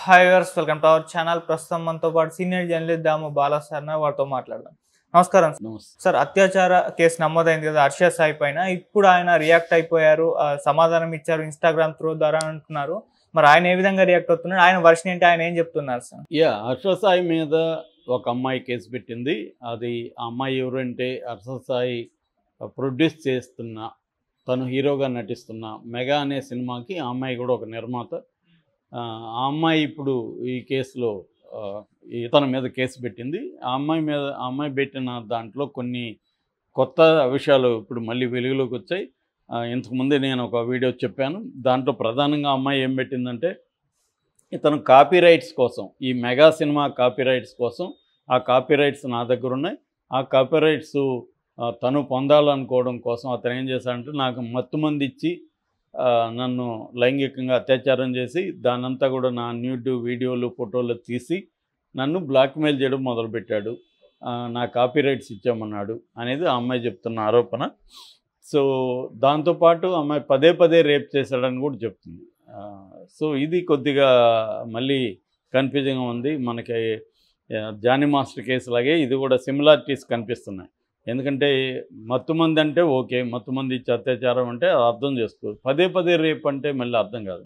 Hi viewers, welcome to our channel. ప్రస్తుతం మనతో పాటు సీనియర్ జర్నలిస్ట్ దాము బాలా సార్ వారితో మాట్లాడదాం. నమస్కారం సార్. అత్యాచార కేసు నమోదైంది కదా హర్ష సాయి పైన. ఇప్పుడు ఆయన రియాక్ట్ అయిపోయారు, సమాధానం ఇచ్చారు ఇన్స్టాగ్రామ్ త్రూ ద్వారా అంటున్నారు. మరి ఆయన ఏ విధంగా రియాక్ట్ అవుతున్నాడు, ఆయన వర్షన్ ఏంటి, ఆయన ఏం చెప్తున్నారు సార్? హర్ష సాయి మీద ఒక అమ్మాయి కేసు పెట్టింది. అది ఆ అమ్మాయి ఎవరంటే హర్ష సాయి ప్రొడ్యూస్ చేస్తున్న, తను హీరోగా నటిస్తున్న మెగా అనే సినిమాకి ఆ అమ్మాయి కూడా ఒక నిర్మాత. ఆ అమ్మాయి ఇప్పుడు ఈ కేసులో ఇతని మీద కేసు పెట్టింది. ఆ అమ్మాయి పెట్టిన దాంట్లో కొన్ని కొత్త విషయాలు ఇప్పుడు మళ్ళీ వెలుగులోకి వచ్చాయి. ఇంతకుముందే నేను ఒక వీడియో చెప్పాను. దాంట్లో ప్రధానంగా అమ్మాయి ఏం పెట్టిందంటే, ఇతను కాపీరైట్స్ కోసం, ఈ మెగా సినిమా కాపీరైట్స్ కోసం, ఆ కాపీరైట్స్ నా దగ్గర ఉన్నాయి, ఆ కాపీరైట్స్ తను పొందాలనుకోవడం కోసం అతను ఏం చేశాడంటే, నాకు మత్తుమంది ఇచ్చి నన్ను లైంగికంగా అత్యాచారం చేసి దానంతా కూడా నా న్యూడ్ వీడియోలు ఫోటోలు తీసి నన్ను బ్లాక్మెయిల్ చేయడం మొదలుపెట్టాడు. నా కాపీరైట్స్ ఇచ్చామన్నాడు అనేది ఆ అమ్మాయి చెప్తున్న ఆరోపణ. సో దాంతోపాటు అమ్మాయి పదే పదే రేప్ చేశాడని కూడా చెప్తుంది. సో ఇది కొద్దిగా మళ్ళీ కన్ఫ్యూజింగ్గా ఉంది. మనకి జానీ మాస్టర్ కేసు లాగే ఇది కూడా సిమిలారిటీస్ కనిపిస్తున్నాయి. ఎందుకంటే మత్తుమంది అంటే ఓకే, మత్తుమంది ఇచ్చి అత్యాచారం అంటే అర్థం చేసుకోవచ్చు, పదే పదే రేప్ అంటే మళ్ళీ అర్థం కాదు.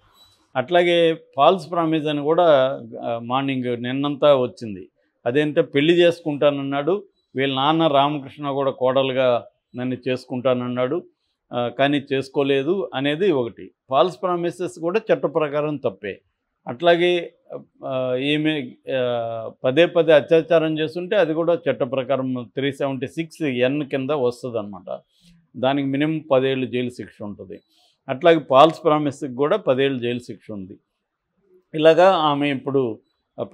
అట్లాగే ఫాల్స్ ప్రామిస్ అని కూడా మార్నింగ్ నిన్నంతా వచ్చింది. అదేంటే పెళ్లి చేసుకుంటానన్నాడు, వీళ్ళ నాన్న రామకృష్ణ కూడా కోడలుగా నన్ను చేసుకుంటానన్నాడు, కానీ చేసుకోలేదు అనేది ఒకటి. ఫాల్స్ ప్రామిసెస్ కూడా చట్ట ప్రకారం తప్పే. అట్లాగే ఈమె పదే పదే అత్యాచారం చేస్తుంటే అది కూడా చట్ట ప్రకారం 376(n) కింద వస్తుంది అనమాట. దానికి మినిమం 10 ఏళ్ళు జైలు శిక్ష ఉంటుంది. అట్లాగే ఫాల్స్ ప్రామిస్కి కూడా 10 ఏళ్ళు జైలు శిక్ష ఉంది. ఇలాగా ఆమె ఇప్పుడు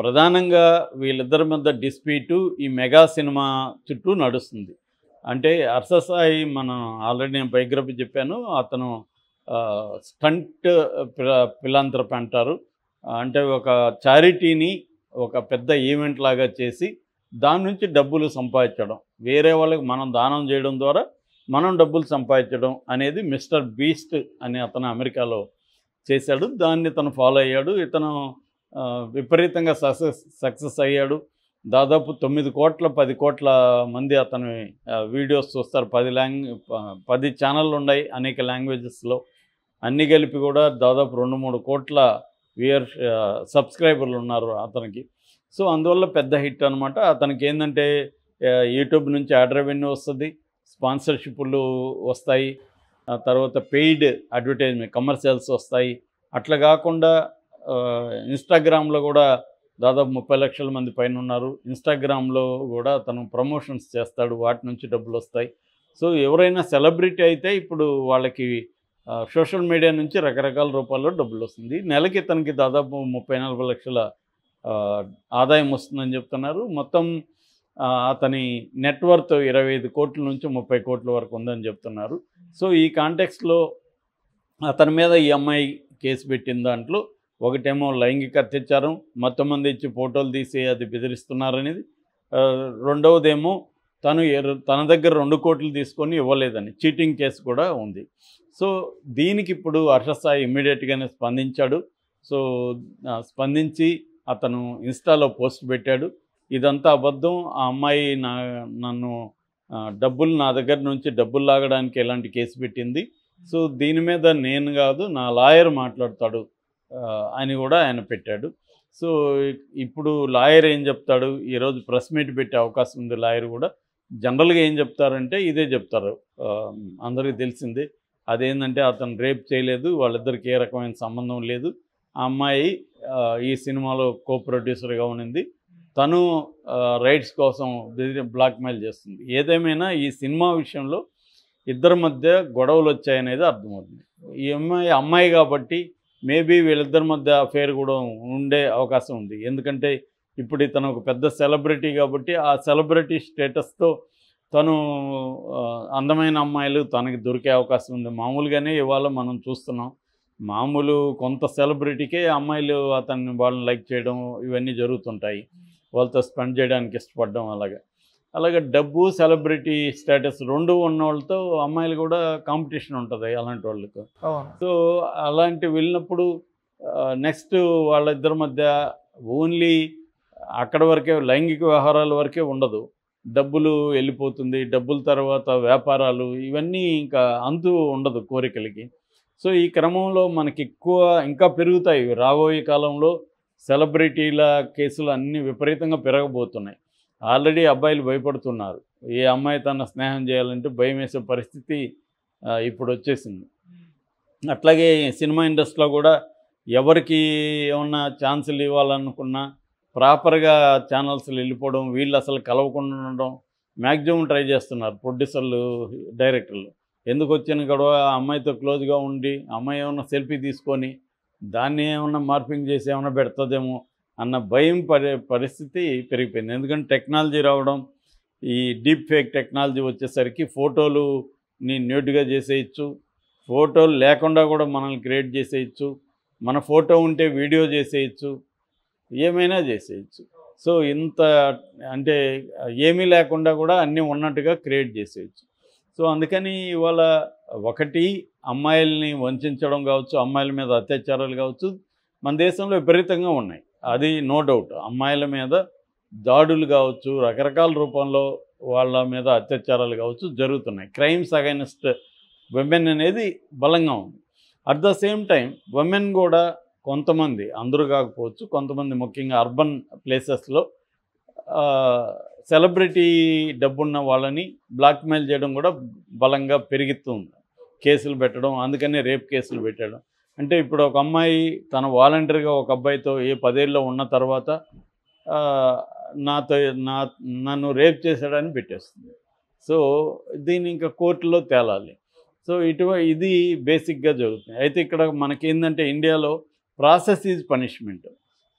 ప్రధానంగా వీళ్ళిద్దరి మధ్య డిస్ప్యూటు ఈ మెగా సినిమా చుట్టూ నడుస్తుంది. అంటే హర్ష సాయి, మనం ఆల్రెడీ నేను బయోగ్రఫీ చెప్పాను, అతను స్టంట్ ఫిలాంథ్రపీ అంటారు. అంటే ఒక చారిటీని ఒక పెద్ద ఈవెంట్ లాగా చేసి దాని నుంచి డబ్బులు సంపాదించడం, వేరే వాళ్ళకి మనం దానం చేయడం ద్వారా మనం డబ్బులు సంపాదించడం అనేది మిస్టర్ బీస్ట్ అనే అతను అమెరికాలో చేశాడు. దాన్ని ఇతను ఫాలో అయ్యాడు. ఇతను విపరీతంగా సక్సెస్ అయ్యాడు. దాదాపు 9 కోట్ల 10 కోట్ల మంది అతని వీడియోస్ చూస్తారు. 10 ఛానళ్ళు ఉన్నాయి అనేక లాంగ్వేజెస్లో. అన్నీ కలిపి కూడా దాదాపు 2-3 కోట్ల సబ్స్క్రైబర్లు ఉన్నారు అతనికి. సో అందువల్ల పెద్ద హిట్ అనమాట. అతనికి ఏంటంటే యూట్యూబ్ నుంచి యాడ్ రెవెన్యూ వస్తుంది, స్పాన్సర్షిప్లు వస్తాయి, తర్వాత పెయిడ్ అడ్వర్టైజ్మెంట్ కమర్షియల్స్ వస్తాయి. అట్లా కాకుండా ఇన్స్టాగ్రామ్లో కూడా దాదాపు 30 లక్షల మంది పైన ఉన్నారు. ఇన్స్టాగ్రామ్లో కూడా తను ప్రమోషన్స్ చేస్తాడు, వాటి నుంచి డబ్బులు వస్తాయి. సో ఎవరైనా సెలబ్రిటీ అయితే ఇప్పుడు వాళ్ళకి సోషల్ మీడియా నుంచి రకరకాల రూపాల్లో డబ్బులు వస్తుంది. నెలకి తనకి దాదాపు 30-40 లక్షల ఆదాయం వస్తుందని చెప్తున్నారు. మొత్తం అతని నెట్వర్త్ 25 కోట్ల నుంచి 30 కోట్ల వరకు ఉందని చెప్తున్నారు. సో ఈ కాంటెక్స్లో అతని మీద ఈ అమ్మాయి కేసు పెట్టిన దాంట్లో ఒకటేమో లైంగిక అత్యాచారం, మత్తుమంది ఇచ్చి ఫోటోలు తీసి అది బెదిరిస్తున్నారనేది. రెండవదేమో తన దగ్గర 2 కోట్లు తీసుకొని ఇవ్వలేదని చీటింగ్ కేసు కూడా ఉంది. సో దీనికి ఇప్పుడు హర్ష సాయి ఇమ్మీడియట్గానే స్పందించాడు. సో స్పందించి అతను ఇన్స్టాలో పోస్ట్ పెట్టాడు, ఇదంతా అబద్ధం, ఆ అమ్మాయి నన్ను నా దగ్గర నుంచి డబ్బులు లాగడానికి ఎలాంటి కేసు పెట్టింది. సో దీని మీద నేను కాదు, నా లాయర్ మాట్లాడతాడు అని కూడా ఆయన పెట్టాడు. సో ఇప్పుడు లాయర్ ఏం చెప్తాడు, ఈరోజు ప్రెస్ మీట్ పెట్టే అవకాశం ఉంది. లాయర్ కూడా జనరల్గా ఏం చెప్తారంటే ఇదే చెప్తారు, అందరికీ తెలిసిందే. అదేంటంటే అతను రేప్ చేయలేదు, వాళ్ళిద్దరికి ఏ రకమైన సంబంధం లేదు, ఆ అమ్మాయి ఈ సినిమాలో కో ప్రొడ్యూసర్గా ఉన్నింది, తను రైట్స్ కోసం బ్లాక్మెయిల్ చేస్తుంది. ఏదేమైనా ఈ సినిమా విషయంలో ఇద్దరి మధ్య గొడవలు వచ్చాయనేది అర్థమవుతుంది. ఈ అమ్మాయి కాబట్టి మేబీ వీళ్ళిద్దరి మధ్య అఫేర్ కూడా ఉండే అవకాశం ఉంది. ఎందుకంటే ఇప్పుడు ఇతను ఒక పెద్ద సెలబ్రిటీ కాబట్టి ఆ సెలబ్రిటీ స్టేటస్తో తను అందమైన అమ్మాయిలు తనకి దొరికే అవకాశం ఉంది. మామూలుగానే ఇవాళ మనం చూస్తున్నాం, మామూలు కొంత సెలబ్రిటీకే అమ్మాయిలు వాళ్ళని లైక్ చేయడం ఇవన్నీ జరుగుతుంటాయి, వాళ్ళతో స్పెండ్ చేయడానికి ఇష్టపడడం. అలాగే డబ్బు, సెలబ్రిటీ స్టేటస్ 2 ఉన్న వాళ్ళతో అమ్మాయిలు కూడా కాంపిటీషన్ ఉంటుంది అలాంటి వాళ్ళకు. సో అలాంటి వెళ్ళినప్పుడు నెక్స్ట్ వాళ్ళిద్దరి మధ్య ఓన్లీ అక్కడ వరకే లైంగిక వ్యవహారాల వరకే ఉండదు, డబ్బులు వెళ్ళిపోతుంది, డబ్బుల తర్వాత వ్యాపారాలు, ఇవన్నీ ఇంకా అంతు ఉండదు కోరికలకి. సో ఈ క్రమంలో మనకి ఎక్కువ ఇంకా పెరుగుతాయి రాబోయే కాలంలో. సెలబ్రిటీల కేసులు అన్నీ విపరీతంగా పెరగబోతున్నాయి. ఆల్రెడీ అబ్బాయిలు భయపడుతున్నారు, ఏ అమ్మాయి తన స్నేహం చేయాలంటే భయం వేసే పరిస్థితి ఇప్పుడు వచ్చేసింది. అట్లాగే సినిమా ఇండస్ట్రీలో కూడా ఎవరికి ఏమన్నా ఛాన్సులు ఇవ్వాలనుకున్నా ప్రాపర్గా ఛానల్స్లో వెళ్ళిపోవడం, వీళ్ళు అసలు కలవకుండా ఉండడం మ్యాక్సిమం ట్రై చేస్తున్నారు ప్రొడ్యూసర్లు, డైరెక్టర్లు. ఎందుకు వచ్చిన గొడవ, ఆ అమ్మాయితో క్లోజ్గా ఉండి అమ్మాయి ఏమన్నా సెల్ఫీ తీసుకొని దాన్ని ఏమన్నా మార్పింగ్ చేసి ఏమన్నా పెడుతుందేమో అన్న భయం పరిస్థితి పెరిగిపోయింది. ఎందుకంటే టెక్నాలజీ రావడం, ఈ డీప్ ఫేక్ టెక్నాలజీ వచ్చేసరికి ఫోటోలుని న్యూట్గా చేసేయచ్చు, ఫోటోలు లేకుండా కూడా మనల్ని క్రియేట్ చేసేయచ్చు, మన ఫోటో ఉంటే వీడియో చేసేయచ్చు, ఏమైనా చేసేయచ్చు. సో ఇంత అంటే ఏమీ లేకుండా కూడా అన్నీ ఉన్నట్టుగా క్రియేట్ చేసేయచ్చు. సో అందుకని ఇవాళ ఒకటి అమ్మాయిల్ని వంచడం కావచ్చు, అమ్మాయిల మీద అత్యాచారాలు కావచ్చు మన దేశంలో విపరీతంగా ఉన్నాయి, అది నో డౌట్. అమ్మాయిల మీద దాడులు కావచ్చు, రకరకాల రూపంలో వాళ్ళ మీద అత్యాచారాలు కావచ్చు జరుగుతున్నాయి. క్రైమ్స్ అగైనెస్ట్ విమెన్ అనేది బలంగా ఉంది. At the same time women కూడా కొంతమంది, అందరూ కాకపోవచ్చు, కొంతమంది ముఖ్యంగా అర్బన్ ప్లేసెస్లో సెలబ్రిటీ డబ్బున్న వాళ్ళని బ్లాక్మెయిల్ చేయడం కూడా బలంగా పెరుగుతుంది, కేసులు పెట్టడం. అందుకనే రేప్ కేసులు పెట్టడం. అంటే ఇప్పుడు ఒక అమ్మాయి తన వాలంటరీగా ఒక అబ్బాయితో 10 ఏళ్ళలో ఉన్న తర్వాత నన్ను రేప్ చేశాడని పెట్టేస్తుంది. సో దీన్ని ఇంకా కోర్టులో తేలాలి. సో ఇది బేసిక్గా జరుగుతుంది. అయితే ఇక్కడ మనకేందంటే ఇండియాలో ప్రాసెస్ ఈజ్ పనిష్మెంట్.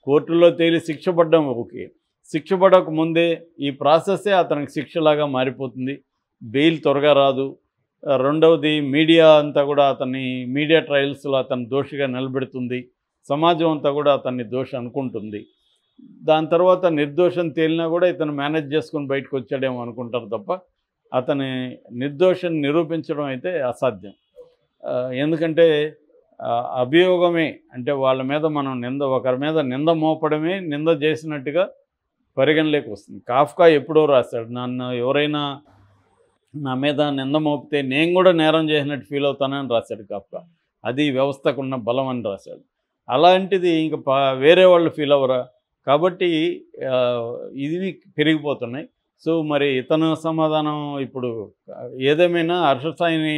కోర్టులో తేలి శిక్ష పడ్డం ఓకే, శిక్ష పడక ముందే ఈ ప్రాసెస్సే అతనికి శిక్షలాగా మారిపోతుంది, బెయిల్ త్వరగా రాదు. రెండవది మీడియా అంతా కూడా మీడియా ట్రయల్స్లో అతను దోషిగా నిలబెడుతుంది, సమాజం అంతా కూడా అతన్ని దోషి అనుకుంటుంది. దాని తర్వాత నిర్దోషం తేలినా కూడా ఇతను మేనేజ్ చేసుకుని బయటకు వచ్చాడేమో అనుకుంటారు తప్ప అతని నిర్దోషం నిరూపించడం అయితే అసాధ్యం. ఎందుకంటే అభియోగమే అంటే వాళ్ళ మీద మనం ఒకరి మీద నింద మోపడమే నింద చేసినట్టుగా పరిగణలోకి వస్తుంది. కాఫ్కా ఎప్పుడో రాశాడు, నన్ను ఎవరైనా నా మీద నింద మోపితే నేను కూడా నేరం చేసినట్టు ఫీల్ అవుతానని రాశాడు కాఫ్కా. అది వ్యవస్థకున్న బలం అని రాశాడు. అలాంటిది ఇంకా వేరే వాళ్ళు ఫీల్ అవ్వరా? కాబట్టి ఇవి పెరిగిపోతున్నాయి. సో మరి ఇతను సమాధానం ఇప్పుడు ఏదేమైనా హర్ష సాయిని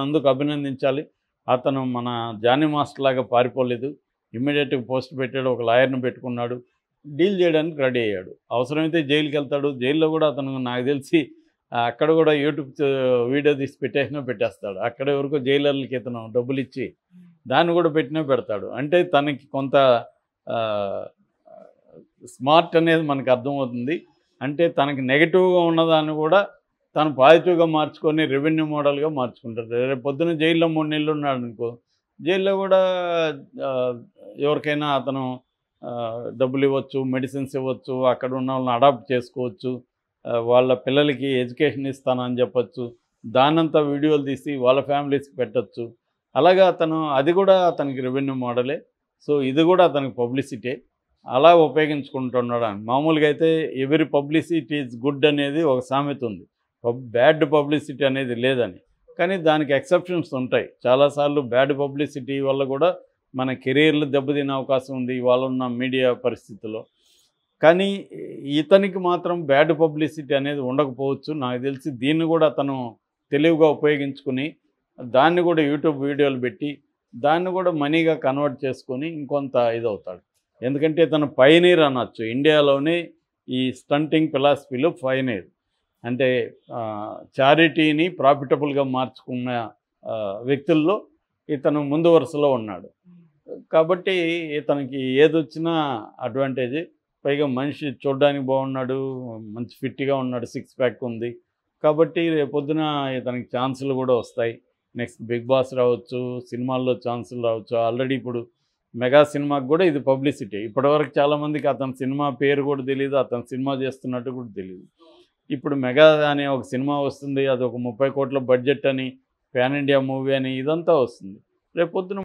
అందుకు అభినందించాలి. అతను మన జానీ మాస్టర్ లాగా పారిపోలేదు, ఇమ్మీడియట్గా పోస్ట్ పెట్టాడు, ఒక లాయర్ని పెట్టుకున్నాడు, డీల్ చేయడానికి రెడీ అయ్యాడు. అవసరమైతే జైలుకి వెళ్తాడు. జైల్లో కూడా అతను నాకు తెలిసి అక్కడ కూడా యూట్యూబ్ వీడియో తీసి పెట్టేస్తాడు. అక్కడ వరకు జైలర్లకి ఇతను డబ్బులు ఇచ్చి దాన్ని కూడా పెడతాడు. అంటే తనకి కొంత స్మార్ట్ అనేది మనకు అర్థమవుతుంది. అంటే తనకి నెగిటివ్గా ఉన్నదాన్ని కూడా తను పాజిటివ్గా మార్చుకొని రెవెన్యూ మోడల్గా మార్చుకుంటాడు. రేపు పొద్దున్న జైల్లో 3 నెలలు ఉన్నాడు అనుకో, జైల్లో కూడా ఎవరికైనా అతను డబ్బులు ఇవ్వచ్చు, మెడిసిన్స్ ఇవ్వచ్చు, అక్కడ ఉన్న వాళ్ళని అడాప్ట్ చేసుకోవచ్చు, వాళ్ళ పిల్లలకి ఎడ్యుకేషన్ ఇస్తానని చెప్పచ్చు, దానంతా వీడియోలు తీసి వాళ్ళ ఫ్యామిలీస్కి పెట్టచ్చు. అలాగా అది కూడా అతనికి రెవెన్యూ మోడలే. సో ఇది కూడా అతనికి పబ్లిసిటీ, అలా ఉపయోగించుకుంటున్నాడు. మామూలుగా అయితే ఎవరి పబ్లిసిటీ ఈజ్ గుడ్ అనేది ఒక సామెత ఉంది, బ్యాడ్ పబ్లిసిటీ అనేది లేదని. కానీ దానికి ఎక్సెప్షన్స్ ఉంటాయి. చాలాసార్లు బ్యాడ్ పబ్లిసిటీ వల్ల కూడా మన కెరీర్లు దెబ్బతినే అవకాశం ఉంది ఇవాళ ఉన్న మీడియా పరిస్థితుల్లో. కానీ ఇతనికి మాత్రం బ్యాడ్ పబ్లిసిటీ అనేది ఉండకపోవచ్చు. నాకు తెలిసి దీన్ని కూడా అతను తెలివిగా ఉపయోగించుకుని దాన్ని కూడా యూట్యూబ్ వీడియోలు పెట్టి దాన్ని కూడా మనీగా కన్వర్ట్ చేసుకొని ఇంకొంత ఇదవుతాడు. ఎందుకంటే ఇతను పైనీర్ అనొచ్చు, ఇండియాలోనే ఈ స్టంటింగ్ ఫిలాసఫీలో పైనీర్. అంటే చారిటీని ప్రాఫిటబుల్గా మార్చుకున్న వ్యక్తుల్లో ఇతను ముందు వరుసలో ఉన్నాడు. కాబట్టి ఇతనికి ఏదొచ్చినా అడ్వాంటేజ్. పైగా మనిషి చూడడానికి బాగున్నాడు, మంచి ఫిట్గా ఉన్నాడు, 6 ప్యాక్ ఉంది. కాబట్టి రేపొద్దున ఇతనికి ఛాన్సులు కూడా వస్తాయి. నెక్స్ట్ బిగ్ బాస్ రావచ్చు, సినిమాల్లో ఛాన్సులు రావచ్చు. ఆల్రెడీ ఇప్పుడు మెగా సినిమాకి కూడా ఇది పబ్లిసిటీ. ఇప్పటివరకు చాలామందికి అతని సినిమా పేరు కూడా తెలియదు, అతను సినిమా చేస్తున్నట్టు కూడా తెలియదు. ఇప్పుడు మెగా అనే ఒక సినిమా వస్తుంది, అది ఒక 30 కోట్ల బడ్జెట్ అని, పాన్ ఇండియా మూవీ అని, ఇదంతా వస్తుంది. రేపొద్దున